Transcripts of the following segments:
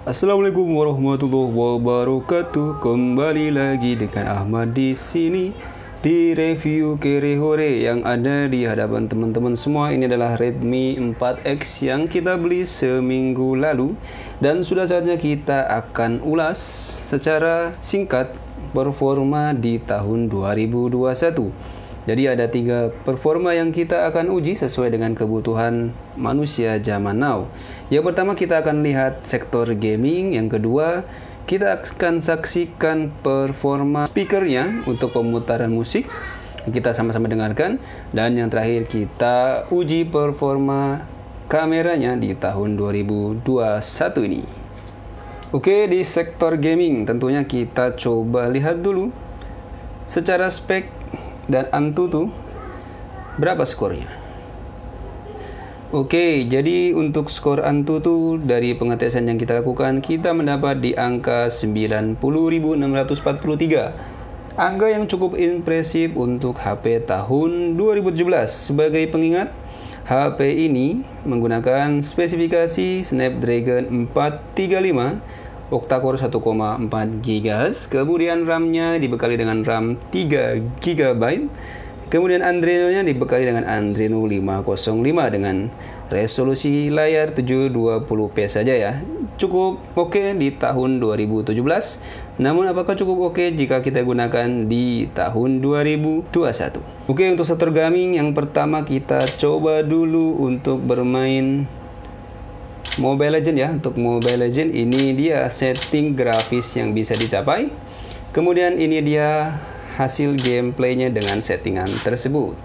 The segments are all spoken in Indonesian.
Assalamualaikum warahmatullahi wabarakatuh. Kembali lagi dengan Ahmad di sini di review Kerehore yang ada di hadapan teman-teman semua. Ini adalah Redmi 4X yang kita beli seminggu lalu dan sudah saatnya kita akan ulas secara singkat performa di tahun 2021. Jadi ada 3 performa yang kita akan uji sesuai dengan kebutuhan manusia zaman now. Yang pertama kita akan lihat sektor gaming, yang kedua kita akan saksikan performa speakernya untuk pemutaran musik. Kita sama-sama dengarkan. Dan yang terakhir kita uji performa kameranya di tahun 2021 ini. Oke, di sektor gaming tentunya kita coba lihat dulu secara spek dan Antutu berapa skornya. Oke, jadi untuk skor Antutu dari pengetesan yang kita lakukan, kita mendapat di angka 90.643. Angka yang cukup impresif untuk HP tahun 2017. Sebagai pengingat, HP ini menggunakan spesifikasi Snapdragon 435 octa-core 1,4 GHz, kemudian RAM-nya dibekali dengan RAM 3 GB, kemudian Adreno-nya dibekali dengan Adreno 505 dengan resolusi layar 720p saja ya. Cukup oke di tahun 2017. Namun apakah cukup oke jika kita gunakan di tahun 2021? Oke, untuk sektor gaming yang pertama kita coba dulu untuk bermain Mobile Legend ya. Untuk Mobile Legend ini dia setting grafis yang bisa dicapai. Kemudian ini dia hasil gameplaynya dengan settingan tersebut.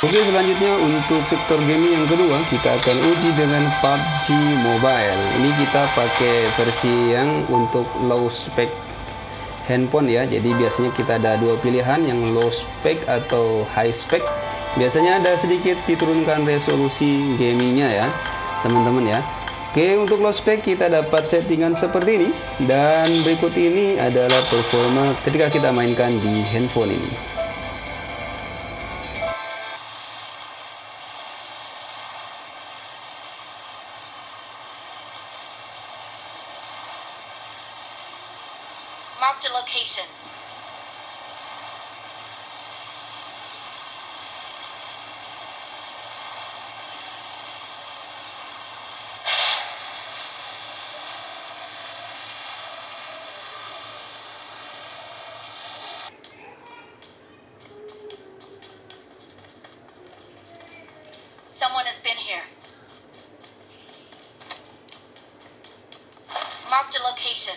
Oke, selanjutnya untuk sektor gaming yang kedua kita akan uji dengan PUBG Mobile. Ini kita pakai versi yang untuk low spec handphone ya. Jadi biasanya kita ada 2 pilihan, yang low spec atau high spec. Biasanya ada sedikit diturunkan resolusi gamingnya ya teman-teman ya. Oke, untuk low spec kita dapat settingan seperti ini. Dan berikut ini adalah performa ketika kita mainkan di handphone ini. Marked a location. Someone has been here. Marked a location.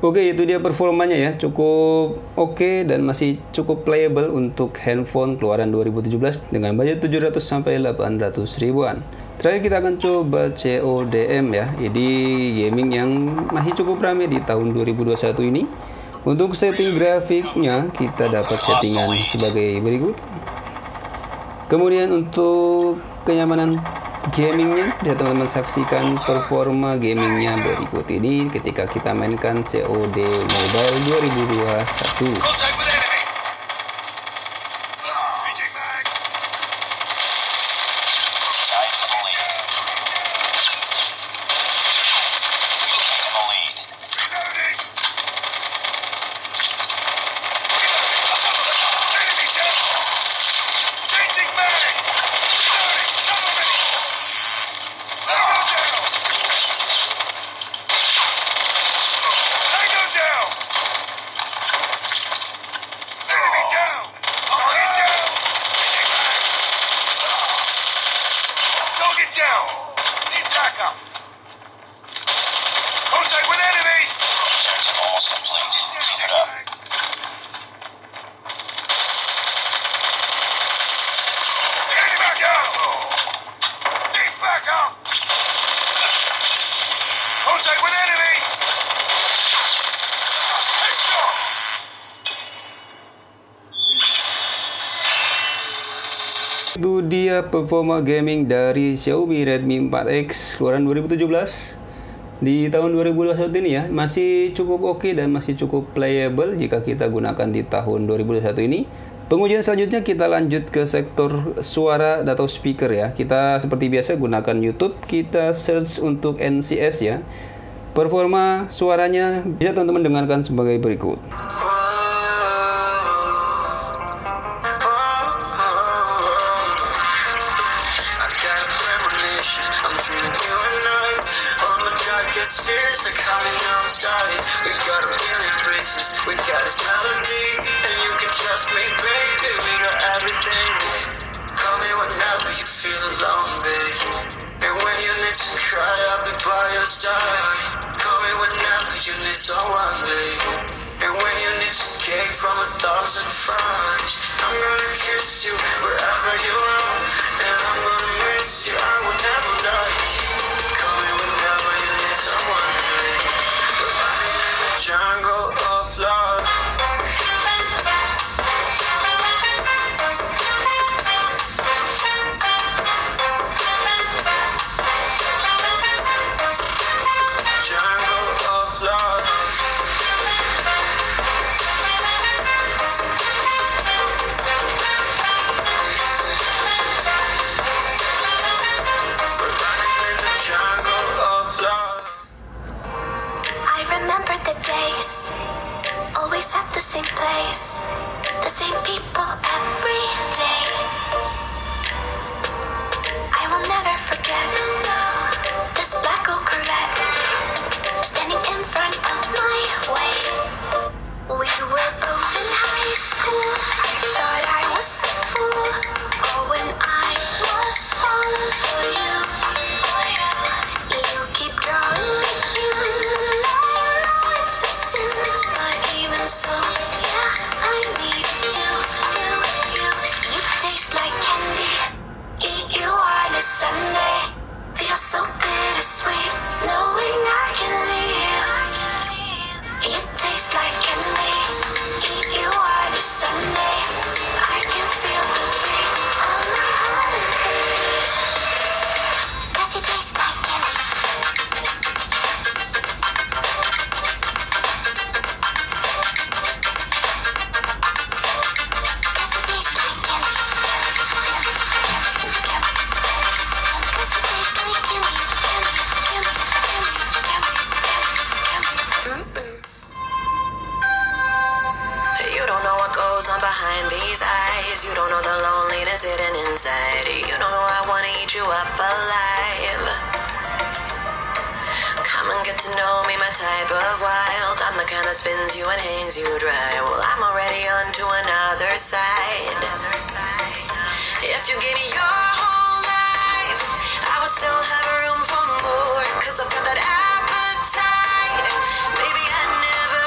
Oke, itu dia performanya ya, cukup oke dan masih cukup playable untuk handphone keluaran 2017 dengan budget 700 sampai 800 ribuan. Terakhir kita akan coba CODM ya, ini gaming yang masih cukup ramai di tahun 2021 ini. Untuk setting grafiknya kita dapat settingan sebagai berikut. Kemudian untuk kenyamanan gamingnya, bisa teman-teman saksikan performa gamingnya berikut ini ketika kita mainkan COD Mobile 2021. Itu dia performa gaming dari Xiaomi Redmi 4X keluaran 2017 di tahun 2021 ini ya. Masih cukup oke dan masih cukup playable jika kita gunakan di tahun 2021 ini. Pengujian selanjutnya kita lanjut ke sektor suara atau speaker ya. Kita seperti biasa gunakan YouTube, kita search untuk NCS ya. Performa suaranya bisa teman-teman dengarkan sebagai berikut. Fears are coming outside. We got a billion races. We got this melody, and you can trust me, baby. We got everything. Call me whenever you feel alone, babe. And when you need to cry, I'll be by your side. Call me whenever you need someone, babe. And when you need to escape from 1,000 fronts, I'm gonna kiss you wherever you are, and I'm gonna miss you. I will never lie. Call me whenever you need someone, babe. We're running in the jungle of love. Jungle of love. We're running in the jungle of love. I remember the days, always at the same place, the same people every day. I will never forget this black old Corvette standing in front of my way. We were both in high school. I thought I was a fool. Oh, when I was falling for you, you keep drawing me in. But even so, yeah, I need you. You taste like candy. Eat you on a Sunday. Feels so bittersweet, knowing I can leave. You taste like candy. Eat you on a Sunday. I can feel the rain on my holidays. Does it taste like candy? You don't know what goes on behind these eyes. You don't know the loneliness hidden inside. You don't know I wanna eat you up alive. Come and get to know me, my type of wild. I'm the kind that spins you and hangs you dry. Well, I'm already on to another side. If you gave me your whole life, I would still have room for more. Cause I've got that appetite. Baby, I never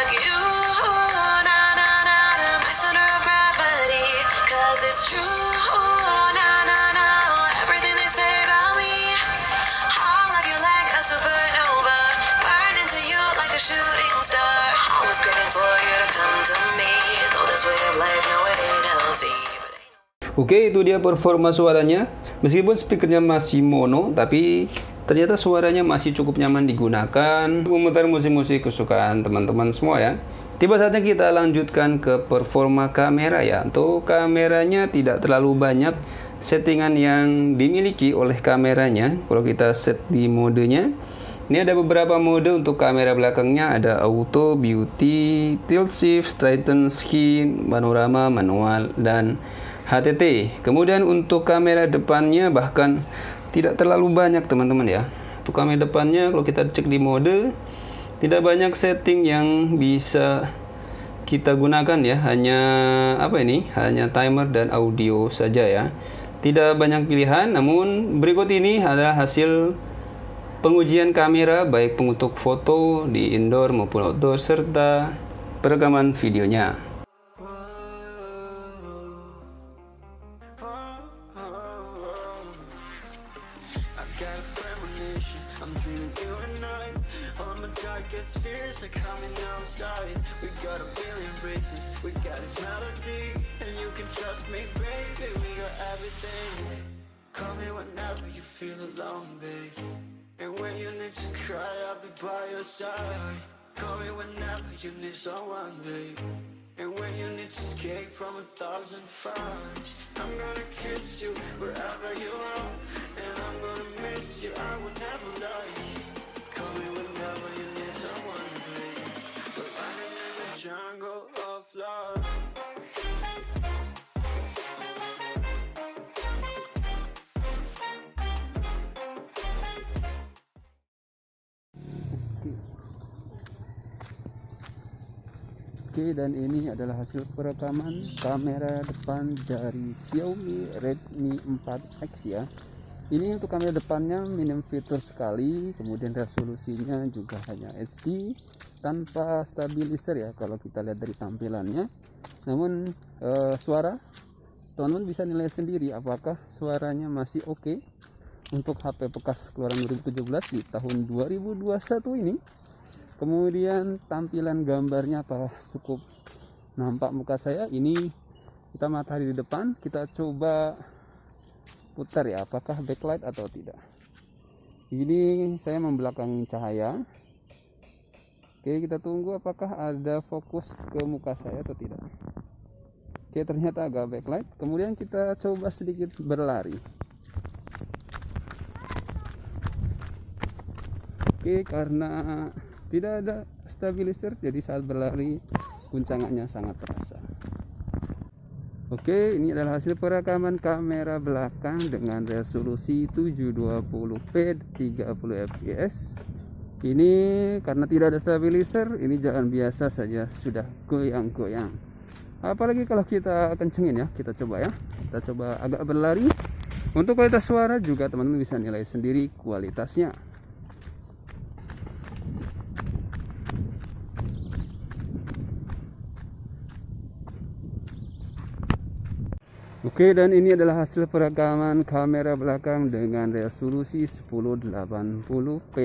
like you. Na na na na, my center of gravity. 'Cause it's true. Na na na, everything they say about me. I'll love you like a supernova, burn into you like a shooting star. I was craving for you to come to me. Though this way of life, no, it ain't healthy. Oke, itu dia performa suaranya. Meskipun speakernya masih mono, tapi ternyata suaranya masih cukup nyaman digunakan memutar musik-musik kesukaan teman-teman semua ya. Tiba saatnya kita lanjutkan ke performa kamera ya. Untuk kameranya tidak terlalu banyak settingan yang dimiliki oleh kameranya. Kalau kita set di modenya, ini ada beberapa mode untuk kamera belakangnya. Ada auto, beauty, tilt shift, straighten, skin, panorama, manual, dan HTT. Kemudian untuk kamera depannya bahkan tidak terlalu banyak teman-teman ya. Untuk kamera depannya kalau kita cek di mode, tidak banyak setting yang bisa kita gunakan ya. Hanya timer dan audio saja ya. Tidak banyak pilihan. Namun berikut ini ada hasil pengujian kamera baik untuk foto di indoor maupun outdoor serta perekaman videonya. I'm dreaming you and I. All my darkest fears are coming outside. We got a billion races, we got this melody, and you can trust me, baby. We got everything. Call me whenever you feel alone, babe. And when you need to cry, I'll be by your side. Call me whenever you need someone, babe. And when you need to escape from 1,000 fires, I'm gonna kiss you wherever you are, and I'm gonna miss you, I will never lie. Call me whenever you need someone, babe. We're running in the jungle of love. Oke, dan ini adalah hasil perekaman kamera depan dari Xiaomi Redmi 4X ya. Ini untuk kamera depannya minim fitur sekali, kemudian resolusinya juga hanya HD tanpa stabilizer ya kalau kita lihat dari tampilannya. Namun suara teman-teman bisa nilai sendiri apakah suaranya masih oke untuk HP bekas keluaran 2017 di tahun 2021 ini. Kemudian tampilan gambarnya apakah cukup nampak muka saya. Ini kita matahari di depan, kita coba putar ya apakah backlight atau tidak. Ini saya membelakangi cahaya. Oke, kita tunggu apakah ada fokus ke muka saya atau tidak. Oke, ternyata agak backlight. Kemudian kita coba sedikit berlari. Oke, karena tidak ada stabilizer, jadi saat berlari guncangannya sangat terasa. Oke, ini adalah hasil perekaman kamera belakang dengan resolusi 720p 30 fps. Ini karena tidak ada stabilizer, ini jalan biasa saja sudah goyang-goyang. Apalagi kalau kita kencengin ya, kita coba ya. Kita coba agak berlari. Untuk kualitas suara juga teman-teman bisa nilai sendiri kualitasnya. Oke, dan ini adalah hasil perekaman kamera belakang dengan resolusi 1080p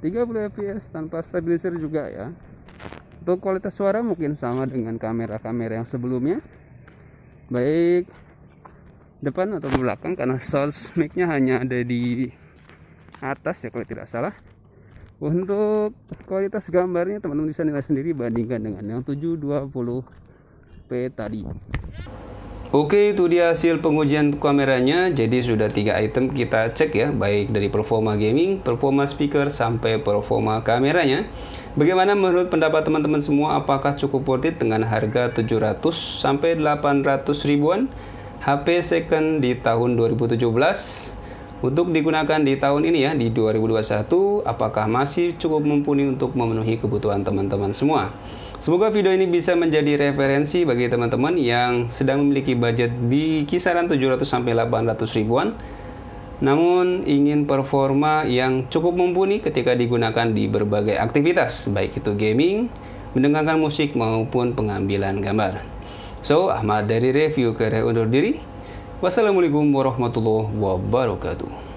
30 fps tanpa stabilizer juga ya. Untuk kualitas suara mungkin sama dengan kamera-kamera yang sebelumnya, baik depan atau belakang, karena source mic-nya hanya ada di atas ya kalau tidak salah. Untuk kualitas gambarnya teman-teman bisa nilai sendiri bandingkan dengan yang 720p tadi. Oke, itu dia hasil pengujian kameranya. Jadi sudah 3 item kita cek ya, baik dari performa gaming, performa speaker, sampai performa kameranya. Bagaimana menurut pendapat teman-teman semua? Apakah cukup worth it dengan harga 700 sampai 800 ribuan HP second di tahun 2017 untuk digunakan di tahun ini ya, di 2021? Apakah masih cukup mumpuni untuk memenuhi kebutuhan teman-teman semua? Semoga video ini bisa menjadi referensi bagi teman-teman yang sedang memiliki budget di kisaran 700 sampai 800 ribuan, namun ingin performa yang cukup mumpuni ketika digunakan di berbagai aktivitas, baik itu gaming mendengarkan musik maupun pengambilan gambar. So, Ahmad dari Review Karya undur diri. Wassalamualaikum warahmatullahi wabarakatuh.